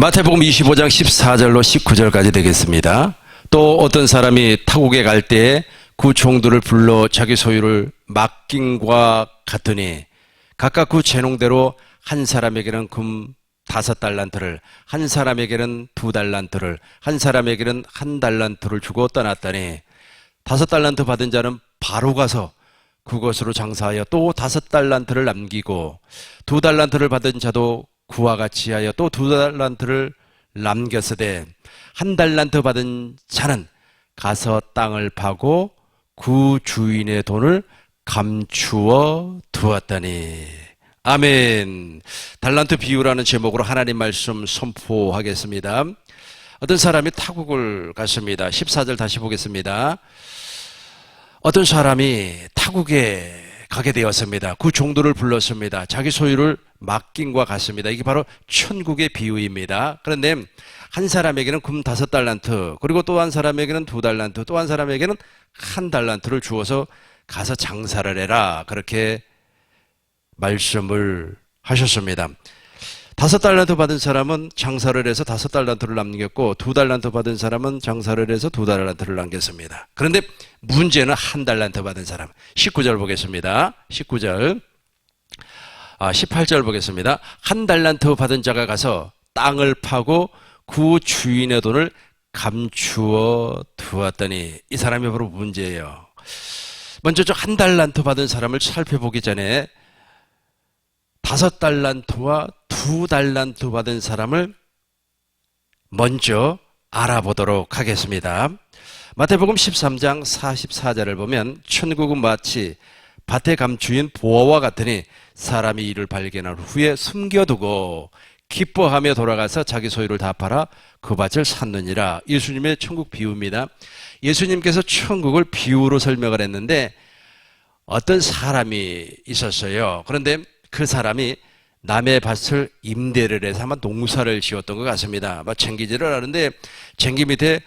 마태복음 25장 14절로 19절까지 되겠습니다. 또 어떤 사람이 타국에 갈 때에 그 종들을 불러 자기 소유를 맡김과 같으니 각각 그 재농대로 한 사람에게는 금 5달란트를, 한 사람에게는 2달란트를, 한 사람에게는 1달란트를 주고 떠났더니 5달란트 받은 자는 바로 가서 그것으로 장사하여 또 5달란트를 남기고 2달란트를 받은 자도 그와 같이 하여 또 2달란트를 남겼으되 1달란트 받은 자는 가서 땅을 파고 그 주인의 돈을 감추어 두었더니. 아멘. 달란트 비유라는 제목으로 하나님 말씀 선포하겠습니다. 어떤 사람이 타국을 갔습니다. 14절 다시 보겠습니다. 어떤 사람이 타국에 가게 되었습니다. 그 종들을 불렀습니다. 자기 소유를 맡김과 같습니다. 이게 바로 천국의 비유입니다. 그런데 한 사람에게는 금 5달란트, 그리고 또 한 사람에게는 2달란트, 또 한 사람에게는 1달란트를 주어서 가서 장사를 해라, 그렇게 말씀을 하셨습니다. 5달란트 받은 사람은 장사를 해서 5달란트를 남겼고 2달란트 받은 사람은 장사를 해서 2달란트를 남겼습니다. 그런데 문제는 1달란트 받은 사람. 19절 보겠습니다. 18절 보겠습니다. 1달란트 받은 자가 가서 땅을 파고 그 주인의 돈을 감추어 두었더니. 이 사람이 바로 문제예요. 먼저 저 1달란트 받은 사람을 살펴보기 전에 5달란트와 2달란트 받은 사람을 먼저 알아보도록 하겠습니다. 마태복음 13장 44절을 보면 천국은 마치 밭에 감추인 보화와 같으니 사람이 이를 발견한 후에 숨겨두고 기뻐하며 돌아가서 자기 소유를 다 팔아 그 밭을 샀느니라. 예수님의 천국 비유입니다. 예수님께서 천국을 비유로 설명을 했는데 어떤 사람이 있었어요. 그런데 그 사람이 남의 밭을 임대를 해서 아마 농사를 지었던 것 같습니다. 막 쟁기질을 하는데 쟁기 밑에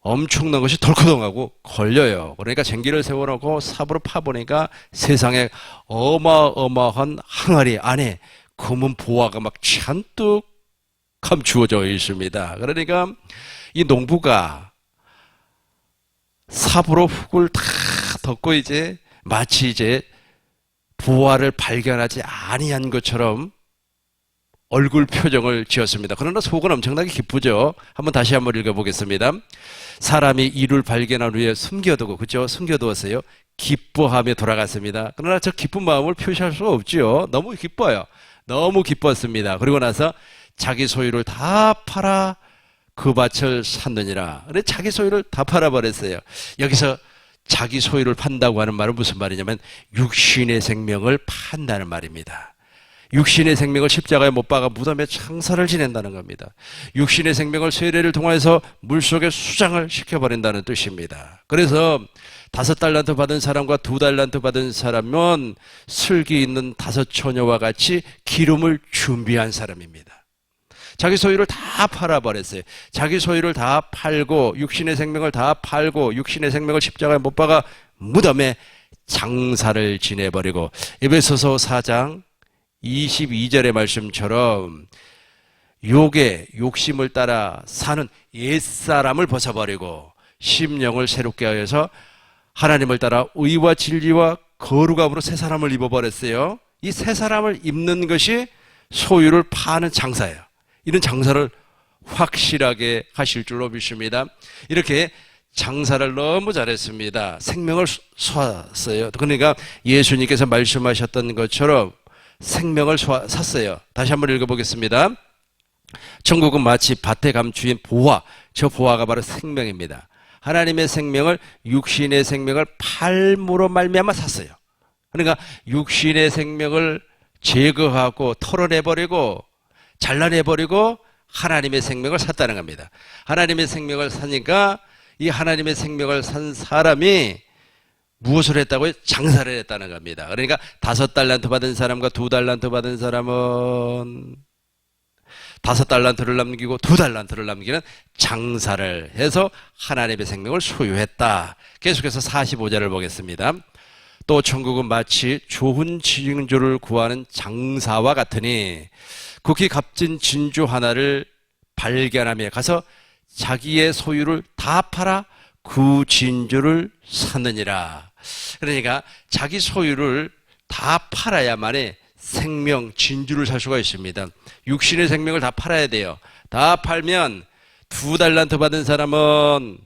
엄청난 것이 덜커덩하고 걸려요. 그러니까 쟁기를 세워놓고 삽으로 파보니까 세상에 어마어마한 항아리 안에 검은 보화가 막 잔뜩 감추어져 있습니다. 그러니까 이 농부가 삽으로 흙을 다 덮고 이제 마치 이제 보화를 발견하지 아니한 것처럼 얼굴 표정을 지었습니다. 그러나 속은 엄청나게 기쁘죠. 다시 한번 읽어보겠습니다. 사람이 이를 발견한 후에 숨겨두고, 그죠? 숨겨두었어요. 기뻐하며 돌아갔습니다. 그러나 저 기쁜 마음을 표시할 수가 없죠. 너무 기뻐요. 너무 기뻤습니다. 그리고 나서 자기 소유를 다 팔아 그 밭을 샀느니라. 그래 자기 소유를 다 팔아버렸어요. 여기서 자기 소유를 판다고 하는 말은 무슨 말이냐면 육신의 생명을 판다는 말입니다. 육신의 생명을 십자가에 못 박아 무덤에 장사를 지낸다는 겁니다. 육신의 생명을 세례를 통해서 물속에 수장을 시켜버린다는 뜻입니다. 그래서 5달란트 받은 사람과 2달란트 받은 사람은 슬기 있는 5처녀와 같이 기름을 준비한 사람입니다. 자기 소유를 다 팔아버렸어요. 자기 소유를 다 팔고 육신의 생명을 다 팔고 육신의 생명을 십자가에 못 박아 무덤에 장사를 지내버리고, 에베소서 4장 22절의 말씀처럼 욕심을 따라 사는 옛사람을 벗어버리고 심령을 새롭게 하여서 하나님을 따라 의와 진리와 거룩함으로 새 사람을 입어버렸어요. 이 새 사람을 입는 것이 소유를 파는 장사예요. 이런 장사를 확실하게 하실 줄로 믿습니다. 이렇게 장사를 너무 잘했습니다. 생명을 샀어요. 그러니까 예수님께서 말씀하셨던 것처럼 생명을 샀어요. 다시 한번 읽어보겠습니다. 천국은 마치 밭에 감추인 보화, 저 보화가 바로 생명입니다. 하나님의 생명을, 육신의 생명을 팔므로 말미암아 샀어요. 그러니까 육신의 생명을 제거하고 털어내버리고 잘라내버리고 하나님의 생명을 샀다는 겁니다. 하나님의 생명을 사니까 이 하나님의 생명을 산 사람이 무엇을 했다고요? 장사를 했다는 겁니다. 그러니까 5달란트 받은 사람과 2달란트 받은 사람은 5달란트를 남기고 2달란트를 남기는 장사를 해서 하나님의 생명을 소유했다. 계속해서 45절을 보겠습니다. 또 천국은 마치 좋은 징조를 구하는 장사와 같으니 극히 값진 진주 하나를 발견하며 가서 자기의 소유를 다 팔아 그 진주를 샀느니라. 그러니까 자기 소유를 다 팔아야만이 생명, 진주를 살 수가 있습니다. 육신의 생명을 다 팔아야 돼요. 다 팔면 2달란트 받은 사람은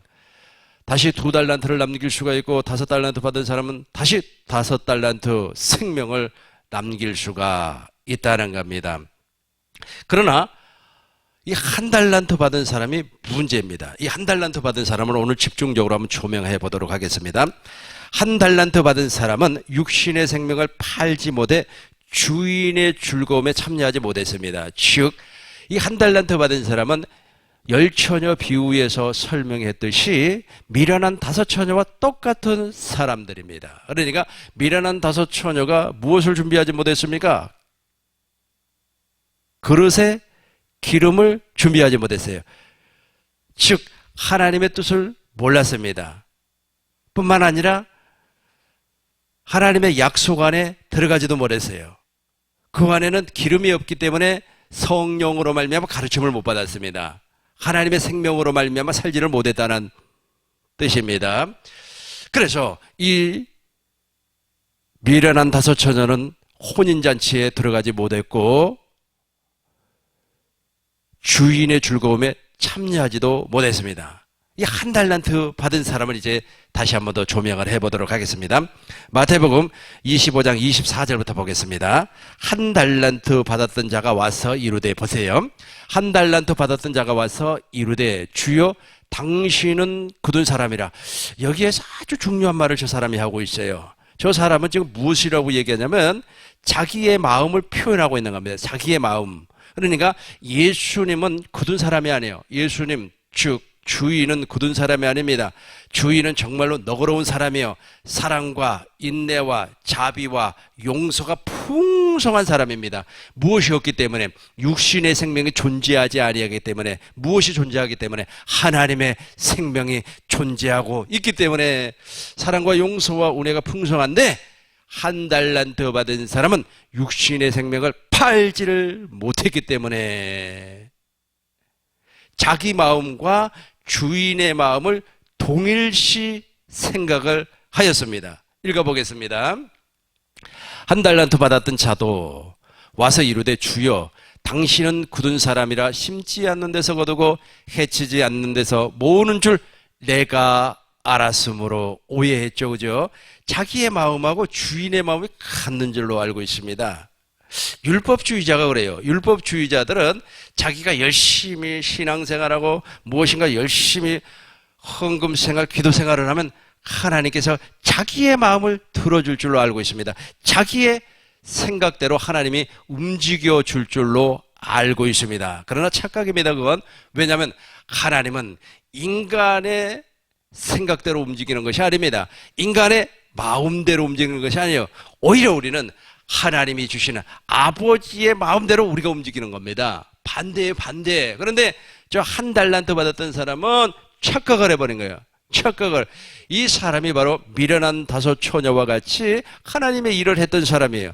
다시 2달란트를 남길 수가 있고 5달란트 받은 사람은 다시 5달란트 생명을 남길 수가 있다는 겁니다. 그러나 이 1달란트 받은 사람이 문제입니다. 이 1달란트 받은 사람을 오늘 집중적으로 한번 조명해 보도록 하겠습니다. 1달란트 받은 사람은 육신의 생명을 팔지 못해 주인의 즐거움에 참여하지 못했습니다. 즉, 이 1달란트 받은 사람은 10처녀 비유에서 설명했듯이 미련한 5처녀와 똑같은 사람들입니다. 그러니까 미련한 5처녀가 무엇을 준비하지 못했습니까? 그릇에 기름을 준비하지 못했어요. 즉 하나님의 뜻을 몰랐습니다. 뿐만 아니라 하나님의 약속 안에 들어가지도 못했어요. 그 안에는 기름이 없기 때문에 성령으로 말미암아 가르침을 못 받았습니다. 하나님의 생명으로 말미암아 살지를 못했다는 뜻입니다. 그래서 이 미련한 5처녀는 혼인잔치에 들어가지 못했고 주인의 즐거움에 참여하지도 못했습니다. 이 1달란트 받은 사람을 이제 다시 한 번 더 조명을 해보도록 하겠습니다. 마태복음 25장 24절부터 보겠습니다. 1달란트 받았던 자가 와서 이르되, 보세요. 1달란트 받았던 자가 와서 이르되, 주여 당신은 거둔 사람이라. 여기에서 아주 중요한 말을 저 사람이 하고 있어요. 저 사람은 지금 무엇이라고 얘기하냐면 자기의 마음을 표현하고 있는 겁니다. 자기의 마음. 그러니까 예수님은 거둔 사람이 아니에요. 예수님, 즉 주인은 거둔 사람이 아닙니다. 주인은 정말로 너그러운 사람이에요. 사랑과 인내와 자비와 용서가 풍성한 사람입니다. 무엇이 없기 때문에? 육신의 생명이 존재하지 아니하기 때문에. 무엇이 존재하기 때문에? 하나님의 생명이 존재하고 있기 때문에 사랑과 용서와 은혜가 풍성한데, 1달란트 받은 사람은 육신의 생명을 팔지를 못했기 때문에 자기 마음과 주인의 마음을 동일시 생각을 하였습니다. 읽어보겠습니다. 1달란트 받았던 자도 와서 이르되, 주여 당신은 거둔 사람이라 심지 않는 데서 거두고 해치지 않는 데서 모으는 줄 내가 알았으므로 오해했죠. 그죠? 자기의 마음하고 주인의 마음이 같는 줄로 알고 있습니다. 율법주의자가 그래요. 율법주의자들은 자기가 열심히 신앙생활하고 무엇인가 열심히 헌금생활, 기도생활을 하면 하나님께서 자기의 마음을 들어줄 줄로 알고 있습니다. 자기의 생각대로 하나님이 움직여 줄 줄로 알고 있습니다. 그러나 착각입니다. 그건. 왜냐하면 하나님은 인간의 생각대로 움직이는 것이 아닙니다. 인간의 마음대로 움직이는 것이 아니에요. 오히려 우리는 하나님이 주시는 아버지의 마음대로 우리가 움직이는 겁니다. 반대에 반대. 그런데 저 1달란트 받았던 사람은 착각을 해버린 거예요. 착각을. 이 사람이 바로 미련한 5처녀와 같이 하나님의 일을 했던 사람이에요.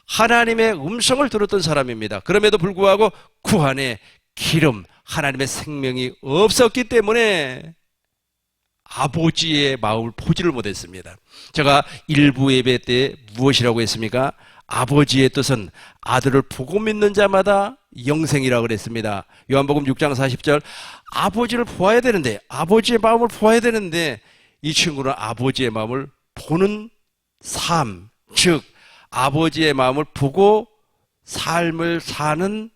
하나님의 음성을 들었던 사람입니다. 그럼에도 불구하고 그 안에 기름, 하나님의 생명이 없었기 때문에 아버지의 마음을 보지를 못했습니다. 제가 일부 예배 때 무엇이라고 했습니까? 아버지의 뜻은 아들을 보고 믿는 자마다 영생이라고 그랬습니다. 요한복음 6장 40절. 아버지를 보아야 되는데, 아버지의 마음을 보아야 되는데, 이 친구는 아버지의 마음을 보는 삶, 즉 아버지의 마음을 보고 삶을 사는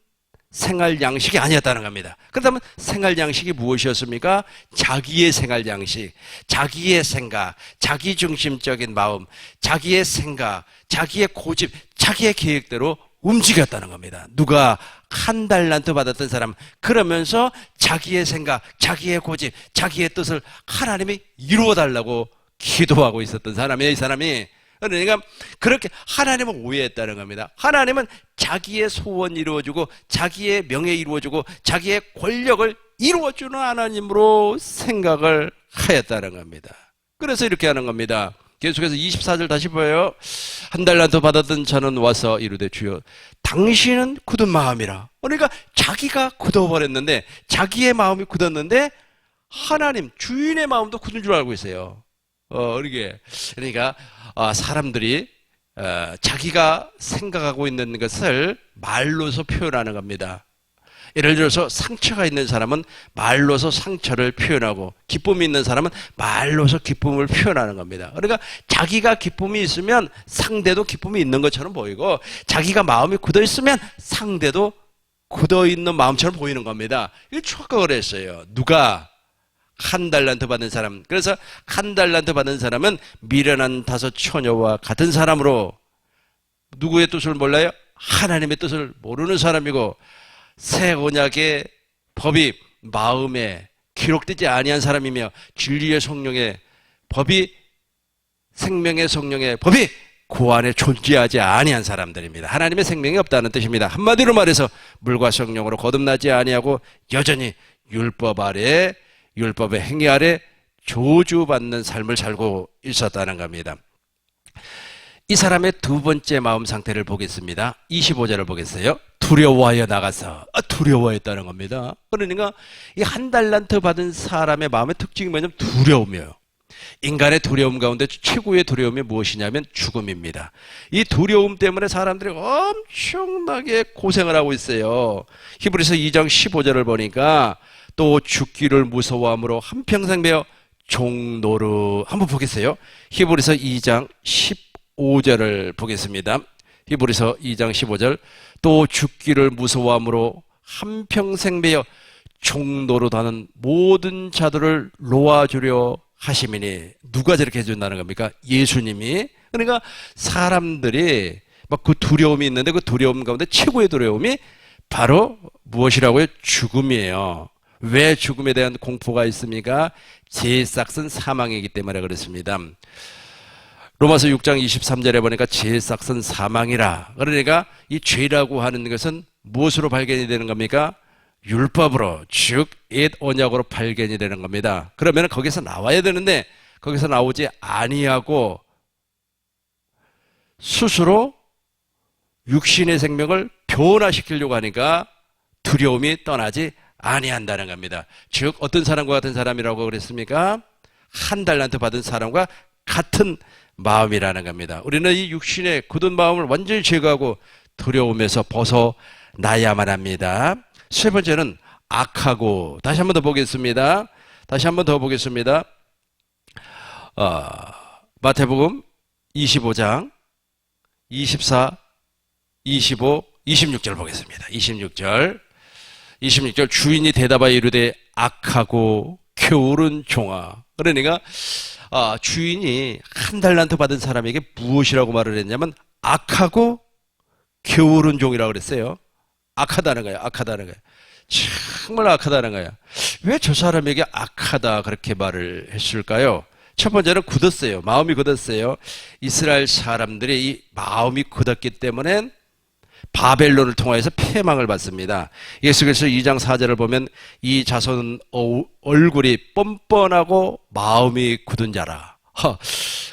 생활 양식이 아니었다는 겁니다. 그렇다면 생활 양식이 무엇이었습니까? 자기의 생활 양식, 자기의 생각, 자기 중심적인 마음, 자기의 생각, 자기의 고집, 자기의 계획대로 움직였다는 겁니다. 누가 1달란트 받았던 사람, 그러면서 자기의 생각, 자기의 고집, 자기의 뜻을 하나님이 이루어달라고 기도하고 있었던 사람이에요, 이 사람이. 그러니까 그렇게 하나님을 오해했다는 겁니다. 하나님은 자기의 소원 이루어주고 자기의 명예 이루어주고 자기의 권력을 이루어주는 하나님으로 생각을 하였다는 겁니다. 그래서 이렇게 하는 겁니다. 계속해서 24절 다시 보여요. 한 달란트 받았던 자는 와서 이르되 주여 당신은 굳은 마음이라. 그러니까 자기가 굳어버렸는데, 자기의 마음이 굳었는데 하나님 주인의 마음도 굳은 줄 알고 있어요. 이게 그러니까 사람들이 자기가 생각하고 있는 것을 말로서 표현하는 겁니다. 예를 들어서 상처가 있는 사람은 말로서 상처를 표현하고, 기쁨이 있는 사람은 말로서 기쁨을 표현하는 겁니다. 그러니까 자기가 기쁨이 있으면 상대도 기쁨이 있는 것처럼 보이고, 자기가 마음이 굳어 있으면 상대도 굳어 있는 마음처럼 보이는 겁니다. 이게 착각을 했어요. 누가? 한 달란트 받은 사람. 그래서 한 달란트 받은 사람은 미련한 5 처녀와 같은 사람으로, 누구의 뜻을 몰라요? 하나님의 뜻을 모르는 사람이고, 새 언약의 법이 마음에 기록되지 아니한 사람이며, 진리의 성령의 법이, 생명의 성령의 법이 그 안에 존재하지 아니한 사람들입니다. 하나님의 생명이 없다는 뜻입니다. 한마디로 말해서 물과 성령으로 거듭나지 아니하고 여전히 율법 아래, 율법의 행위 아래 저주받는 삶을 살고 있었다는 겁니다. 이 사람의 두 번째 마음 상태를 보겠습니다. 25절을 보겠어요. 두려워하여 나가서, 두려워했다는 겁니다. 그러니까 이 한 달란트 받은 사람의 마음의 특징이 뭐냐면 두려움이에요. 인간의 두려움 가운데 최고의 두려움이 무엇이냐면 죽음입니다. 이 두려움 때문에 사람들이 엄청나게 고생을 하고 있어요. 히브리서 2장 15절을 보니까 또 죽기를 무서워함으로 한평생 매어 종노릇, 한번 보겠어요. 히브리서 2장 15절을 보겠습니다. 히브리서 2장 15절. 또 죽기를 무서워함으로 한평생 매여 종노릇하는 모든 자들을 놓아주려 하심이니. 누가 저렇게 해준다는 겁니까? 예수님이. 그러니까 사람들이 막 그 두려움이 있는데, 그 두려움 가운데 최고의 두려움이 바로 무엇이라고요? 죽음이에요. 왜 죽음에 대한 공포가 있습니까? 죄의 싹은 사망이기 때문에 그렇습니다. 로마서 6장 23절에 보니까 죄의 싹은 사망이라. 그러니까 이 죄라고 하는 것은 무엇으로 발견이 되는 겁니까? 율법으로, 즉 옛 언약으로 발견이 되는 겁니다. 그러면 거기서 나와야 되는데 거기서 나오지 아니하고 스스로 육신의 생명을 변화시키려고 하니까 두려움이 떠나지 아니한다는 겁니다. 즉 어떤 사람과 같은 사람이라고 그랬습니까? 한 달란트 받은 사람과 같은 마음이라는 겁니다. 우리는 이 육신의 굳은 마음을 완전히 제거하고 두려움에서 벗어나야만 합니다. 세 번째는 악하고, 다시 한 번 더 보겠습니다. 다시 한 번 더 보겠습니다. 마태복음 25장 24, 25, 26절 보겠습니다. 26절 주인이 대답하여 이르되 악하고 게으른 종아. 그러니까 주인이 한 달란트 받은 사람에게 무엇이라고 말을 했냐면 악하고 게으른 종이라고 그랬어요. 악하다는 거예요. 악하다는 거예요. 정말 악하다는 거예요. 왜 저 사람에게 악하다 그렇게 말을 했을까요? 첫 번째는 굳었어요. 마음이 굳었어요. 이스라엘 사람들이 이 마음이 굳었기 때문에 바벨론을 통하여서 패망을 받습니다. 예수께서 2장 4절을 보면 이 자손은 얼굴이 뻔뻔하고 마음이 굳은 자라.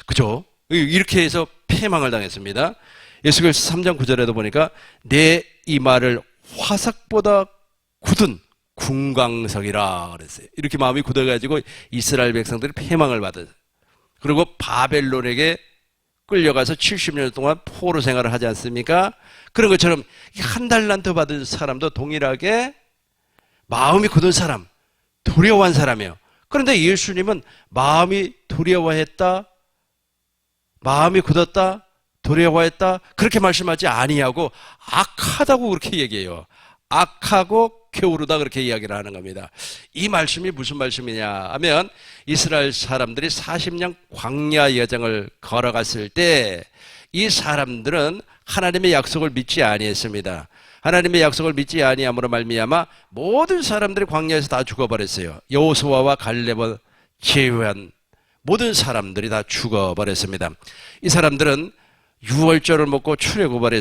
그죠? 이렇게 해서 패망을 당했습니다. 예수께서 3장 9절에도 보니까 내 이마를 화석보다 굳은 궁광석이라 그랬어요. 이렇게 마음이 굳어가지고 이스라엘 백성들이 패망을 받았어요. 그리고 바벨론에게 끌려가서 70년 동안 포로 생활을 하지 않습니까? 그런 것처럼 한 달란트 받은 사람도 동일하게 마음이 굳은 사람, 두려워한 사람이에요. 그런데 예수님은 마음이 두려워했다, 마음이 굳었다, 두려워했다 그렇게 말씀하지 아니하고 악하다고 그렇게 얘기해요. 악하고 게으르다 그렇게 이야기를 하는 겁니다. 이 말씀이 무슨 말씀이냐 하면 이스라엘 사람들이 40년 광야 여정을 걸어갔을 때 이 사람들은 하나님의 약속을 믿지 아니했습니다. 하나님의 약속을 믿지 아니함으로 말미암아 모든 사람들이 광야에서 다 죽어버렸어요. 여호수아와 갈렙을 제외한 모든 사람들이 다 죽어버렸습니다. 이 사람들은 유월절을 먹고 출애굽을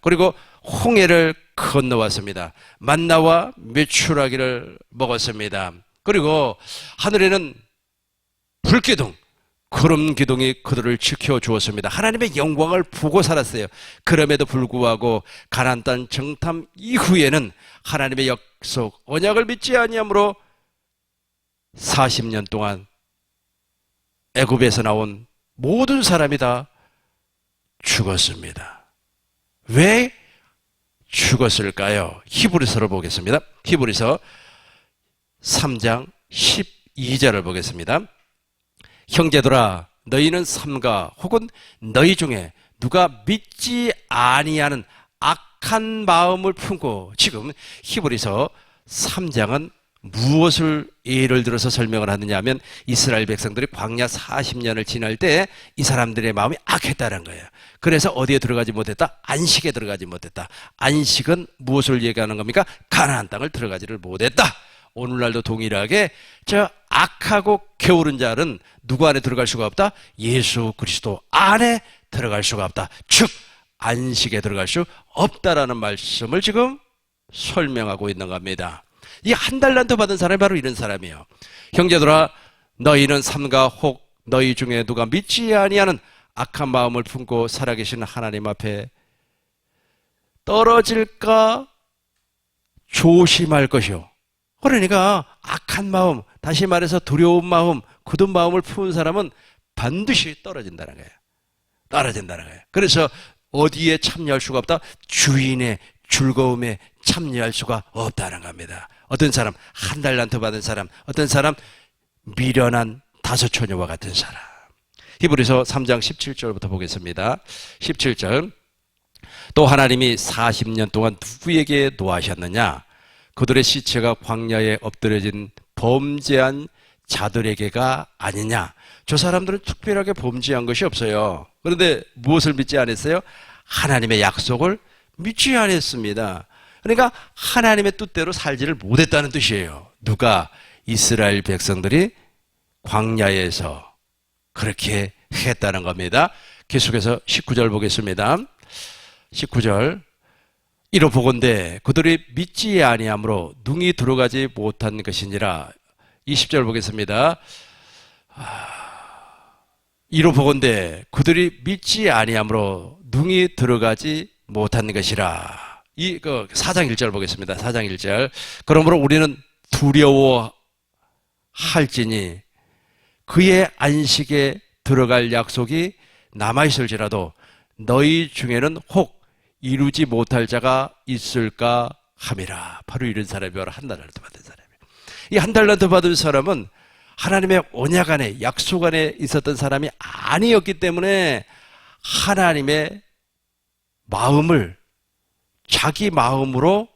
그리고 홍해를 건너왔습니다. 만나와 메추라기를 먹었습니다. 그리고 하늘에는 불기둥, 구름 기둥이 그들을 지켜주었습니다. 하나님의 영광을 보고 살았어요. 그럼에도 불구하고 가나안 땅 정탐 이후에는 하나님의 약속 언약을 믿지 아니하므로 40년 동안 애굽에서 나온 모든 사람이 다 죽었습니다. 왜 죽었을까요? 히브리서를 보겠습니다. 히브리서 3장 12절을 보겠습니다. 형제들아 너희는 삼가 혹은 너희 중에 누가 믿지 아니하는 악한 마음을 품고, 지금 히브리서 3장은 무엇을 예를 들어서 설명을 하느냐 하면 이스라엘 백성들이 광야 40년을 지날 때 이 사람들의 마음이 악했다는 거예요. 그래서 어디에 들어가지 못했다? 안식에 들어가지 못했다. 안식은 무엇을 얘기하는 겁니까? 가나안 땅을 들어가지를 못했다. 오늘날도 동일하게 저 악하고 게으른 자는 누구 안에 들어갈 수가 없다? 예수 그리스도 안에 들어갈 수가 없다. 즉 안식에 들어갈 수 없다라는 말씀을 지금 설명하고 있는 겁니다. 이 한 달란트 받은 사람이 바로 이런 사람이에요. 형제들아 너희는 삼가 혹 너희 중에 누가 믿지 아니하는 악한 마음을 품고 살아계신 하나님 앞에 떨어질까 조심할 것이요. 그러니까 악한 마음, 다시 말해서 두려운 마음, 굳은 마음을 품은 사람은 반드시 떨어진다는 거예요. 떨어진다는 거예요. 그래서 어디에 참여할 수가 없다? 주인의 즐거움에 참여할 수가 없다는 겁니다. 어떤 사람, 한 달란트 받은 사람, 어떤 사람 미련한 다섯 처녀와 같은 사람. 히브리서 3장 17절부터 보겠습니다. 17절. 또 하나님이 40년 동안 누구에게 노하셨느냐? 그들의 시체가 광야에 엎드려진 범죄한 자들에게가 아니냐? 저 사람들은 특별하게 범죄한 것이 없어요. 그런데 무엇을 믿지 않았어요? 하나님의 약속을 믿지 않았습니다. 그러니까 하나님의 뜻대로 살지를 못했다는 뜻이에요. 누가? 이스라엘 백성들이 광야에서 그렇게 했다는 겁니다. 계속해서 19절 보겠습니다. 19절. 이로 보건대 그들이 믿지 아니하므로 능히 들어가지 못한 것이니라. 20절 보겠습니다. 이로 보건대 그들이 믿지 아니하므로 능히 들어가지 못한 것이라. 4장 1절 보겠습니다. 4장 1절. 그러므로 우리는 두려워할지니 그의 안식에 들어갈 약속이 남아있을지라도 너희 중에는 혹 이루지 못할 자가 있을까 함이라. 바로 이런 사람이 바로 한 달란트 받은 사람이에요. 이 한 달란트 받은 사람은 하나님의 언약 안에, 약속 안에 있었던 사람이 아니었기 때문에 하나님의 마음을 자기 마음으로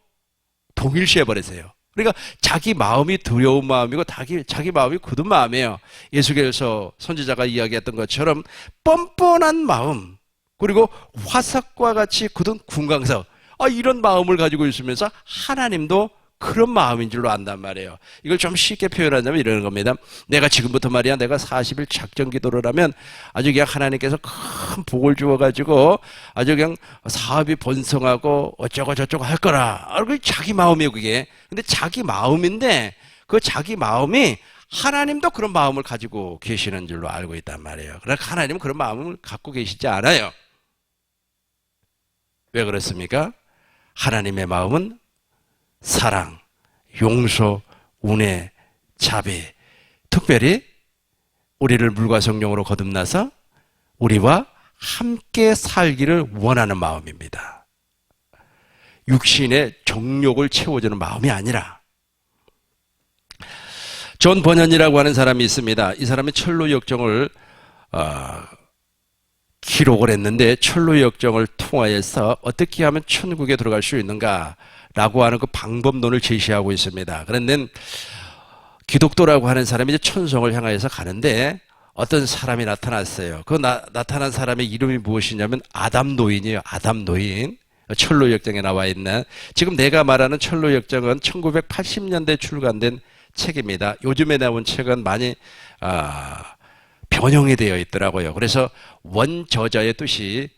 동일시해 버렸어요. 그러니까 자기 마음이 두려운 마음이고 자기 마음이 굳은 마음이에요. 예수께서 선지자가 이야기했던 것처럼 뻔뻔한 마음, 그리고 화석과 같이 굳은 군광석, 이런 마음을 가지고 있으면서 하나님도 그런 마음인 줄로 안단 말이에요. 이걸 좀 쉽게 표현하자면 이러는 겁니다. 내가 지금부터 말이야, 내가 40일 작정 기도를 하면 아주 그냥 하나님께서 큰 복을 주어가지고 아주 그냥 사업이 번성하고 어쩌고 저쩌고 할 거라. 그게 자기 마음이에요, 그게. 근데 자기 마음인데 그 자기 마음이 하나님도 그런 마음을 가지고 계시는 줄로 알고 있단 말이에요. 그러나 하나님은 그런 마음을 갖고 계시지 않아요. 왜 그렇습니까? 하나님의 마음은 사랑, 용서, 은혜, 자비, 특별히 우리를 물과 성령으로 거듭나서 우리와 함께 살기를 원하는 마음입니다. 육신의 정욕을 채워주는 마음이 아니라. 존 버년이라고 하는 사람이 있습니다. 이 사람이 철로 역정을 기록을 했는데, 철로 역정을 통하여서 어떻게 하면 천국에 들어갈 수 있는가 라고 하는 그 방법론을 제시하고 있습니다. 그런데 기독도라고 하는 사람이 이제 천성을 향하여서 가는데 어떤 사람이 나타났어요. 그 나타난 사람의 이름이 무엇이냐면 아담 노인이에요. 아담 노인. 철로 역정에 나와 있는, 지금 내가 말하는 철로 역정은 1980년대에 출간된 책입니다. 요즘에 나온 책은 많이 변형이 되어 있더라고요. 그래서 원저자의 뜻이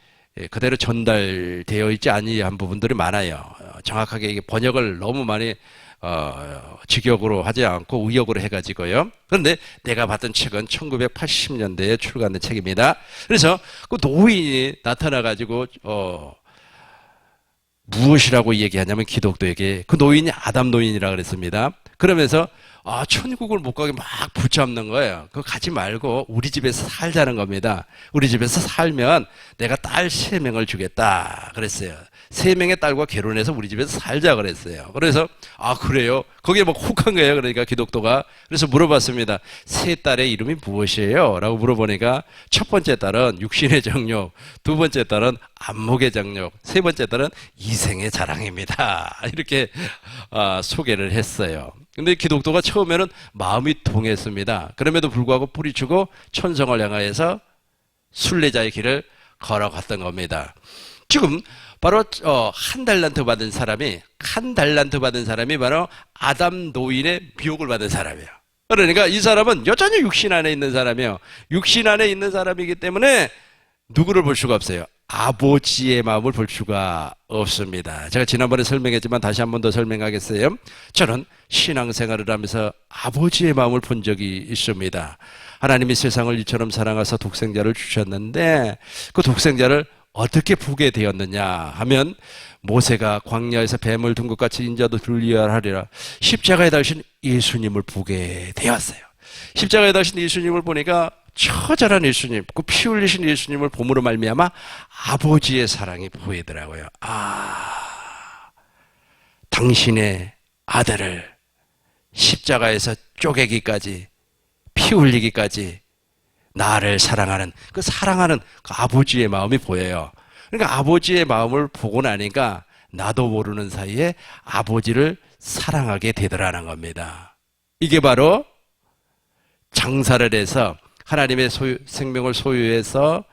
그대로 전달되어 있지 아니한 부분들이 많아요. 정확하게 이게 번역을 너무 많이 직역으로 하지 않고 의역으로 해가지고요. 그런데 내가 봤던 책은 1980년대에 출간된 책입니다. 그래서 그 노인이 나타나가지고 무엇이라고 얘기하냐면 기독교에게 그 노인이 아담 노인이라고 그랬습니다. 그러면서 천국을 못 가게 막 붙잡는 거예요. 그거 가지 말고 우리 집에서 살자는 겁니다. 우리 집에서 살면 내가 딸 3명을 주겠다 그랬어요. 3명의 딸과 결혼해서 우리 집에서 살자 그랬어요. 그래서 그래요? 거기에 막 혹한 거예요. 그러니까 기독교가. 그래서 물어봤습니다. 3딸의 이름이 무엇이에요? 라고 물어보니까 첫 번째 딸은 육신의 정욕, 두 번째 딸은 안목의 정욕, 세 번째 딸은 이생의 자랑입니다. 이렇게 소개를 했어요. 근데 기독교가 처음에는 마음이 동했습니다. 그럼에도 불구하고 뿌리치고 천성을 향하여서 순례자의 길을 걸어갔던 겁니다. 지금 바로 한 달란트 받은 사람이 바로 아담 노인의 미혹을 받은 사람이에요. 그러니까 이 사람은 여전히 육신 안에 있는 사람이에요. 육신 안에 있는 사람이기 때문에 누구를 볼 수가 없어요. 아버지의 마음을 볼 수가 없습니다. 제가 지난번에 설명했지만 다시 한 번 더 설명하겠어요. 저는 신앙생활을 하면서 아버지의 마음을 본 적이 있습니다. 하나님이 세상을 이처럼 사랑하사 독생자를 주셨는데 그 독생자를 어떻게 보게 되었느냐 하면 모세가 광야에서 뱀을 둔 것 같이 인자도 들리하리라 십자가에 달신 예수님을 보게 되었어요. 십자가에 달신 예수님을 보니까 처절한 예수님, 그 피 흘리신 예수님을 봄으로 말미암아 아버지의 사랑이 보이더라고요. 당신의 아들을 십자가에서 쪼개기까지 피 흘리기까지 나를 사랑하는 그 아버지의 마음이 보여요. 그러니까 아버지의 마음을 보고 나니까 나도 모르는 사이에 아버지를 사랑하게 되더라는 겁니다. 이게 바로 장사를 해서 하나님의 생명을 소유해서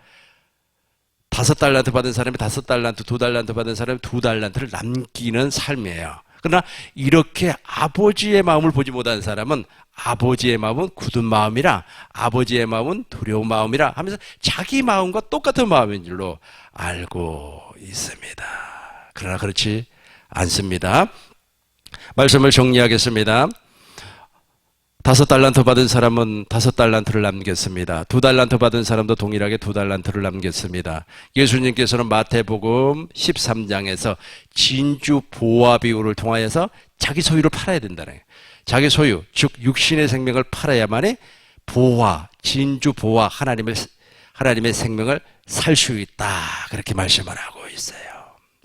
5달란트 받은 사람이 5달란트, 2달란트 받은 사람이 2달란트를 남기는 삶이에요. 그러나 이렇게 아버지의 마음을 보지 못한 사람은 아버지의 마음은 굳은 마음이라, 아버지의 마음은 두려운 마음이라 하면서 자기 마음과 똑같은 마음인 줄로 알고 있습니다. 그러나 그렇지 않습니다. 말씀을 정리하겠습니다. 5달란트 받은 사람은 5달란트를 남겼습니다. 2달란트 받은 사람도 동일하게 2달란트를 남겼습니다. 예수님께서는 마태복음 13장에서 진주 보화 비유를 통하여서 자기 소유를 팔아야 된다는 거예요. 자기 소유, 즉 육신의 생명을 팔아야만이 보화, 진주 보화, 하나님의 생명을 살 수 있다. 그렇게 말씀을 하고 있어요.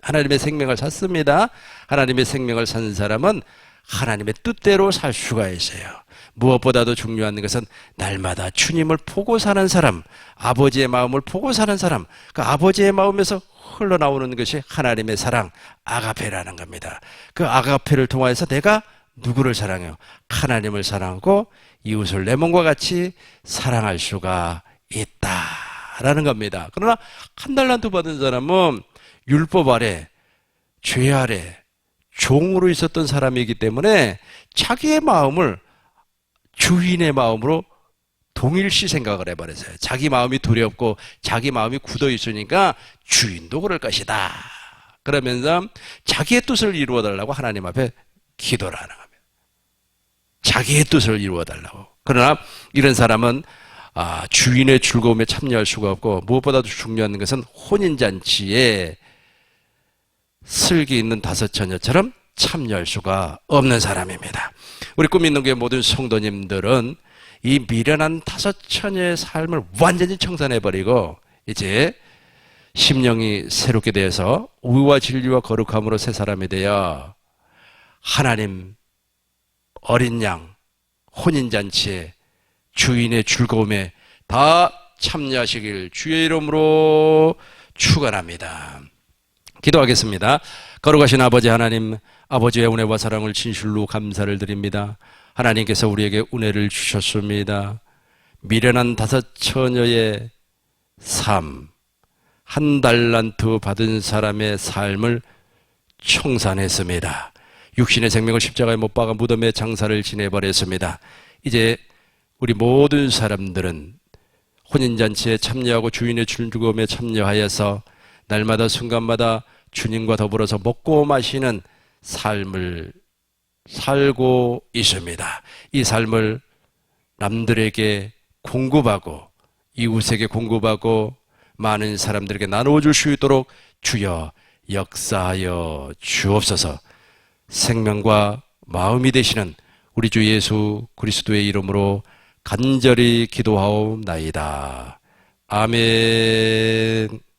하나님의 생명을 샀습니다. 하나님의 생명을 산 사람은 하나님의 뜻대로 살 수가 있어요. 무엇보다도 중요한 것은 날마다 주님을 보고 사는 사람, 아버지의 마음을 보고 사는 사람, 그 아버지의 마음에서 흘러나오는 것이 하나님의 사랑, 아가페라는 겁니다. 그 아가페를 통해서 내가 누구를 사랑해요? 하나님을 사랑하고 이웃을 내 몸과 같이 사랑할 수가 있다라는 겁니다. 그러나 1달란트 받은 사람은 율법 아래, 죄 아래 종으로 있었던 사람이기 때문에 자기의 마음을 주인의 마음으로 동일시 생각을 해버렸어요. 자기 마음이 두렵고 자기 마음이 굳어 있으니까 주인도 그럴 것이다. 그러면서 자기의 뜻을 이루어달라고 하나님 앞에 기도를 하는 겁니다. 자기의 뜻을 이루어달라고. 그러나 이런 사람은 주인의 즐거움에 참여할 수가 없고 무엇보다도 중요한 것은 혼인잔치에 슬기 있는 5처녀처럼 참여할 수가 없는 사람입니다. 우리 꿈 있는 교회 모든 성도님들은 이 미련한 5처녀의 삶을 완전히 청산해버리고 이제 심령이 새롭게 되어서 의와 진리와 거룩함으로 새 사람이 되어 하나님 어린 양 혼인잔치에 주인의 즐거움에 다 참여하시길 주의 이름으로 축원합니다. 기도하겠습니다. 거룩하신 아버지 하나님, 아버지의 은혜와 사랑을 진실로 감사를 드립니다. 하나님께서 우리에게 은혜를 주셨습니다. 미련한 5처녀의 삶, 1달란트 받은 사람의 삶을 청산했습니다. 육신의 생명을 십자가에 못 박아 무덤에 장사를 지내버렸습니다. 이제 우리 모든 사람들은 혼인잔치에 참여하고 주인의 즐거움에 참여하여서 날마다 순간마다 주님과 더불어서 먹고 마시는 삶을 살고 있습니다. 이 삶을 남들에게 공급하고 이웃에게 공급하고 많은 사람들에게 나누어줄 수 있도록 주여 역사하여 주옵소서. 생명과 마음이 되시는 우리 주 예수 그리스도의 이름으로 간절히 기도하옵나이다. 아멘.